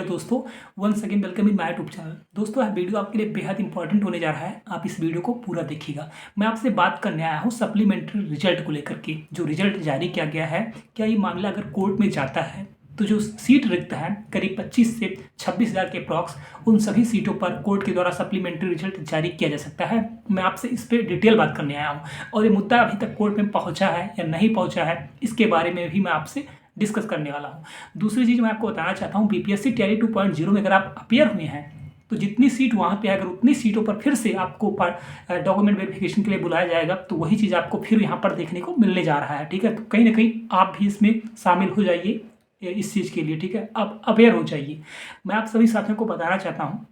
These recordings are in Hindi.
हेलो दोस्तों, once again welcome in my YouTube channel. दोस्तों यह वीडियो आपके लिए बेहद इंपॉर्टेंट होने जा रहा है। आप इस वीडियो को पूरा देखिएगा। मैं आपसे बात करने आया हूँ सप्लीमेंट्री रिजल्ट को लेकर के। जो रिजल्ट जारी किया गया है, क्या ये मामला अगर कोर्ट में जाता है तो जो सीट रिक्त है करीब 25 से 26,000 के अप्रॉक्स, उन सभी सीटों पर कोर्ट के द्वारा सप्लीमेंट्री रिजल्ट जारी किया जा सकता है। मैं आपसे इस पर डिटेल बात करने आया हूँ और ये मुद्दा अभी तक कोर्ट में पहुँचा है या नहीं पहुँचा है, इसके बारे में भी मैं आपसे डिस्कस करने वाला हूँ। दूसरी चीज़ मैं आपको बताना चाहता हूँ, बीपीएससी टीआरई 2.0 में अगर आप अपियर हुए हैं तो जितनी सीट वहाँ पे अगर उतनी सीटों पर फिर से आपको डॉक्यूमेंट वेरिफिकेशन के लिए बुलाया जाएगा तो वही चीज़ आपको फिर यहाँ पर देखने को मिलने जा रहा है। ठीक है, तो कहीं ना कहीं आप भी इसमें शामिल हो जाइए इस चीज़ के लिए। ठीक है, आप अवेयर हो जाइए। मैं आप सभी साथियों को बताना चाहता हूँ,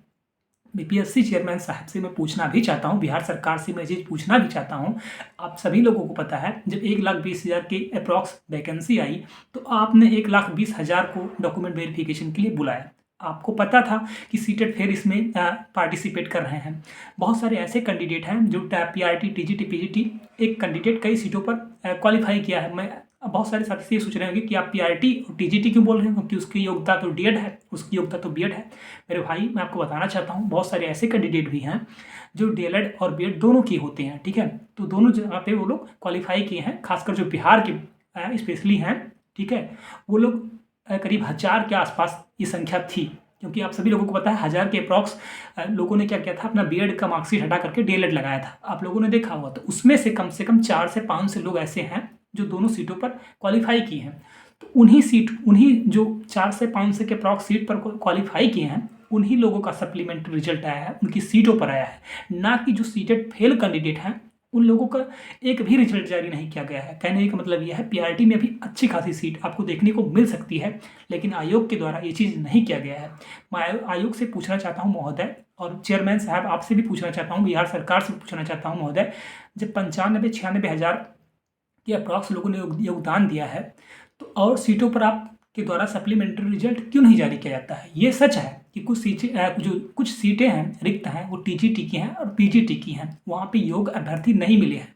बीपीएससी चेयरमैन साहब से मैं पूछना भी चाहता हूँ, बिहार सरकार से मैं चीज़ पूछना भी चाहता हूँ। आप सभी लोगों को पता है, जब 1,20,000 की अप्रॉक्स वैकेंसी आई तो आपने 1,20,000 को डॉक्यूमेंट वेरिफिकेशन के लिए बुलाया। आपको पता था कि सीटेट फिर इसमें पार्टिसिपेट कर रहे हैं। बहुत सारे ऐसे कैंडिडेट हैं जो पीआरटी, टीजीटी, पीजीटी, एक कैंडिडेट कई सीटों पर क्वालिफाई किया है। मैं बहुत सारे साथी ये सोच रहे होंगे कि आप पीआरटी और टीजीटी क्यों बोल रहे हैं, क्योंकि उसकी योग्यता तो डीएड है, उसकी योग्यता तो बीएड है। मेरे भाई, मैं आपको बताना चाहता हूँ, बहुत सारे ऐसे कैंडिडेट भी हैं जो डीएलएड और बीएड दोनों किए होते हैं। ठीक है, तो दोनों जगह पे वो लोग क्वालिफाई किए हैं। खासकर जो बिहार के स्पेशली हैं, ठीक है, वो लोग करीब 1,000 के आसपास ये संख्या थी। क्योंकि आप सभी लोगों को पता है 1,000 के अप्रॉक्स लोगों ने क्या किया था, अपना बीएड का मार्कशीट हटा करके डीएलएड लगाया था। आप लोगों ने देखा हुआ, तो उसमें से कम 4 से 5 से लोग ऐसे हैं जो दोनों सीटों पर क्वालिफाई किए हैं। तो उन्हीं जो 4 से 5 के अप्रॉक्स सीट पर क्वालिफाई किए हैं, उन्हीं लोगों का सप्लीमेंट्री रिजल्ट आया है, उनकी सीटों पर आया है। ना कि जो सीटेड फेल कैंडिडेट हैं उन लोगों का एक भी रिजल्ट जारी नहीं किया गया है। कहने का मतलब यह है, पीआरटी में भी अच्छी खासी सीट आपको देखने को मिल सकती है, लेकिन आयोग के द्वारा ये चीज़ नहीं किया गया है। मैं आयोग से पूछना चाहता हूँ महोदय, और चेयरमैन साहब आपसे भी पूछना चाहता हूँ, बिहार सरकार से पूछना चाहता हूँ महोदय, जब 95-96 हज़ार के अप्रॉक्स लोगों ने योगदान दिया है, तो और सीटों पर आपके द्वारा सप्लीमेंट्री रिजल्ट क्यों नहीं जारी किया जाता है? ये सच है कि कुछ सीटें हैं रिक्त हैं, वो टीजीटी की हैं और पीजीटी की हैं, वहाँ पे योग्य अभ्यर्थी नहीं मिले हैं,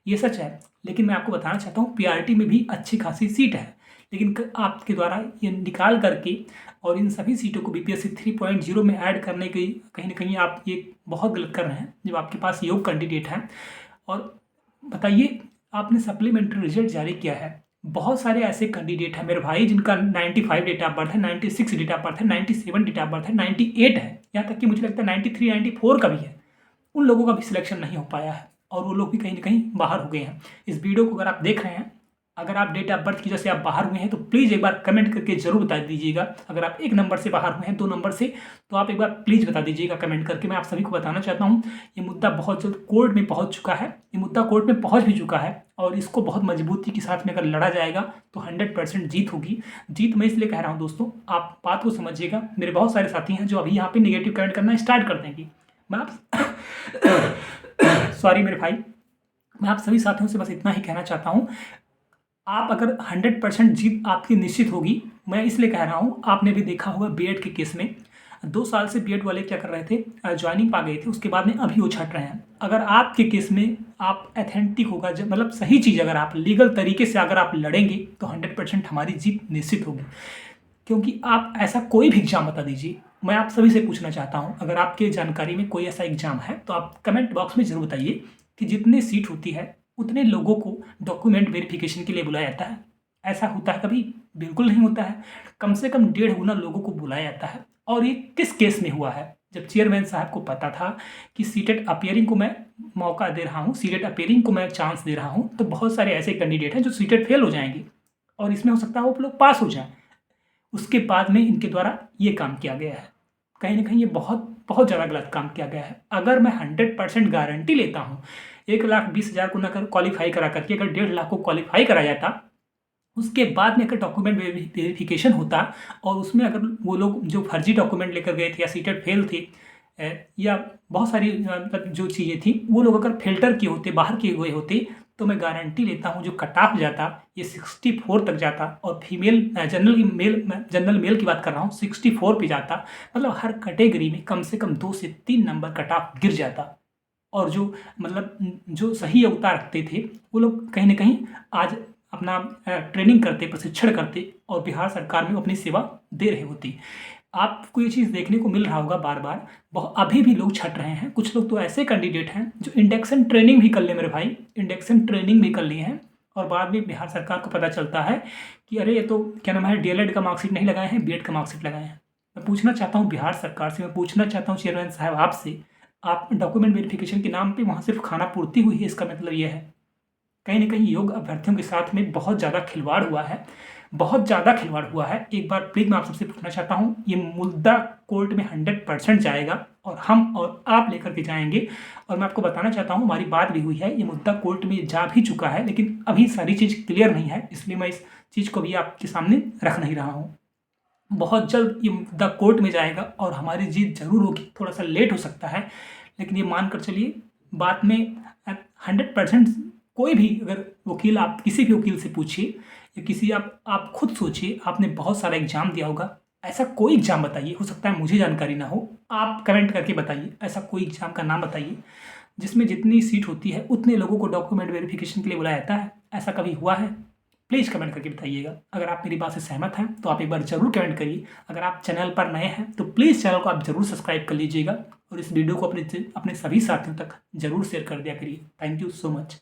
ये सच है। लेकिन मैं आपको बताना चाहता हूँ, पीआरटी में भी अच्छी खासी सीट है, लेकिन आपके द्वारा ये निकाल करके और इन सभी सीटों को बीपीएससी 3.0 में ऐड करने की कहीं ना कहीं आप ये बहुत गलत कर रहे हैं, जब आपके पास योग्य कैंडिडेट हैं। और बताइए, आपने सप्लीमेंट्री रिजल्ट जारी किया है, बहुत सारे ऐसे कैंडिडेट हैं मेरे भाई जिनका 95 डेट ऑफ बर्थ है, 96 डेट ऑफ बर्थ है, 97 डेट ऑफ बर्थ है, 98 है, यहाँ तक कि मुझे लगता है 93, 94 का भी है। उन लोगों का भी सिलेक्शन नहीं हो पाया है और वो लोग भी कहीं ना कहीं बाहर हो गए हैं। इस वीडियो को अगर आप देख रहे हैं, अगर आप डेट ऑफ बर्थ की वजह से आप बाहर हुए हैं तो प्लीज़ एक बार कमेंट करके जरूर बता दीजिएगा। अगर आप 1 नंबर से बाहर हुए हैं, 2 नंबर से, तो आप एक बार प्लीज़ बता दीजिएगा कमेंट करके। मैं आप सभी को बताना चाहता हूँ, ये मुद्दा बहुत जल्द कोर्ट में पहुँच चुका है। ये मुद्दा कोर्ट में पहुँच भी चुका है और इसको बहुत मजबूती के साथ में अगर लड़ा जाएगा तो 100% जीत होगी। जीत मैं इसलिए कह रहा हूँ दोस्तों, आप बात को समझिएगा। मेरे बहुत सारे साथी हैं जो अभी यहाँ पे निगेटिव कमेंट करना स्टार्ट कर देंगे। मैं आप सॉरी मेरे भाई, मैं आप सभी साथियों से बस इतना ही कहना चाहता हूँ, आप अगर 100% जीत आपकी निश्चित होगी। मैं इसलिए कह रहा हूँ, आपने भी देखा होगा बीएड के केस में 2 साल से बीएड वाले क्या कर रहे थे, ज्वाइनिंग पा गए थे, उसके बाद में अभी वो छट रहे हैं। अगर आपके केस में आप एथेंटिक होगा, जब मतलब सही चीज़ अगर आप लीगल तरीके से अगर आप लड़ेंगे तो 100% हमारी जीत निश्चित होगी। क्योंकि आप ऐसा कोई भी एग्जाम बता दीजिए, मैं आप सभी से पूछना चाहता हूँ, अगर आपके जानकारी में कोई ऐसा एग्जाम है तो आप कमेंट बॉक्स में जरूर बताइए कि जितनी सीट होती है उतने लोगों को डॉक्यूमेंट वेरिफिकेशन के लिए बुलाया जाता है। ऐसा होता है कभी? बिल्कुल नहीं होता है। कम से कम 1.5 गुना लोगों को बुलाया जाता है। और ये किस केस में हुआ है? जब चेयरमैन साहब को पता था कि सीटेट अपियरिंग को मैं मौका दे रहा हूँ, सीटेट अपियरिंग को मैं चांस दे रहा हूँ, तो बहुत सारे ऐसे कैंडिडेट हैं जो सीटेट फेल हो जाएंगे और इसमें हो सकता है वो लोग पास हो जाएं। उसके बाद में इनके द्वारा ये काम किया गया है। कहीं ना कहीं ये बहुत बहुत ज़्यादा गलत काम किया गया है। अगर मैं 100% गारंटी लेता हूँ, 1,20,000 को ना कर क्वालिफाई करा करके अगर 1.5 लाख को क्वालिफाई करा जाता, उसके बाद में अगर डॉक्यूमेंट वेरिफिकेशन होता और उसमें अगर वो लोग जो फर्जी डॉक्यूमेंट लेकर गए थे या सीटेट फेल थे, या बहुत सारी मतलब जो चीज़ें थी, वो लोग अगर फिल्टर किए होते, बाहर किए हुए होते, तो मैं गारंटी लेता हूँ जो कट ऑफ जाता ये 64 तक जाता। और फीमेल जनरल मेल की बात कर रहा हूँ, 64 पे जाता। मतलब हर कैटेगरी में कम से कम 2 से 3 नंबर कट ऑफ गिर जाता। और जो मतलब जो सही योग्यता रखते थे वो लोग कहीं ना कहीं आज अपना ट्रेनिंग करते, प्रशिक्षण करते और बिहार सरकार में अपनी सेवा दे रहे होती। आपको ये चीज़ देखने को मिल रहा होगा बार-बार, अभी भी लोग छँट रहे हैं। कुछ लोग तो ऐसे कैंडिडेट हैं जो इंडक्शन ट्रेनिंग भी कर लिए मेरे भाई, इंडक्शन ट्रेनिंग भी कर ली हैं और बाद में बिहार सरकार को पता चलता है कि अरे ये तो क्या नाम है, डीएलएड का मार्कशीट नहीं लगाए हैं, बीएड का मार्कशीट लगाए हैं। मैं पूछना चाहता हूँ बिहार सरकार से, मैं पूछना चाहता हूँ चेयरमैन साहब आपसे, आप डॉक्यूमेंट वेरिफिकेशन के नाम पे वहाँ सिर्फ खाना पूर्ति हुई है, इसका मतलब ये है कहीं न कहीं योग्य अभ्यर्थियों के साथ में बहुत ज़्यादा खिलवाड़ हुआ है, बहुत ज़्यादा खिलवाड़ हुआ है। एक बार प्लीज़ मैं आप सबसे पूछना चाहता हूँ, ये मुद्दा कोर्ट में 100% जाएगा और हम और आप लेकर के जाएँगे और मैं आपको बताना चाहता हूँ हमारी बात भी हुई है, ये मुद्दा कोर्ट में जा भी चुका है, लेकिन अभी सारी चीज़ क्लियर नहीं है, इसलिए मैं इस चीज़ को भी आपके सामने रख नहीं रहा हूँ। बहुत जल्द ये मुद्दा कोर्ट में जाएगा और हमारी जीत ज़रूर होगी, थोड़ा-सा लेट हो सकता है, लेकिन ये मान कर चलिए बाद में 100% कोई भी अगर वकील, आप किसी भी वकील से पूछिए या किसी आप खुद सोचिए, आपने बहुत सारा एग्ज़ाम दिया होगा, ऐसा कोई एग्ज़ाम बताइए, हो सकता है मुझे जानकारी ना हो, आप कमेंट करके बताइए, ऐसा कोई एग्ज़ाम का नाम बताइए, जिसमें जितनी सीट होती है उतने लोगों को डॉक्यूमेंट वेरिफिकेशन के लिए बुलाया जाता है, ऐसा कभी हुआ है? प्लीज़ कमेंट करके बताइएगा। अगर आप मेरी बात से सहमत हैं तो आप एक बार ज़रूर कमेंट करिए। अगर आप चैनल पर नए हैं तो प्लीज़ चैनल को आप ज़रूर सब्सक्राइब कर लीजिएगा और इस वीडियो को अपने सभी साथियों तक ज़रूर शेयर कर दिया करिए। Thank you so much.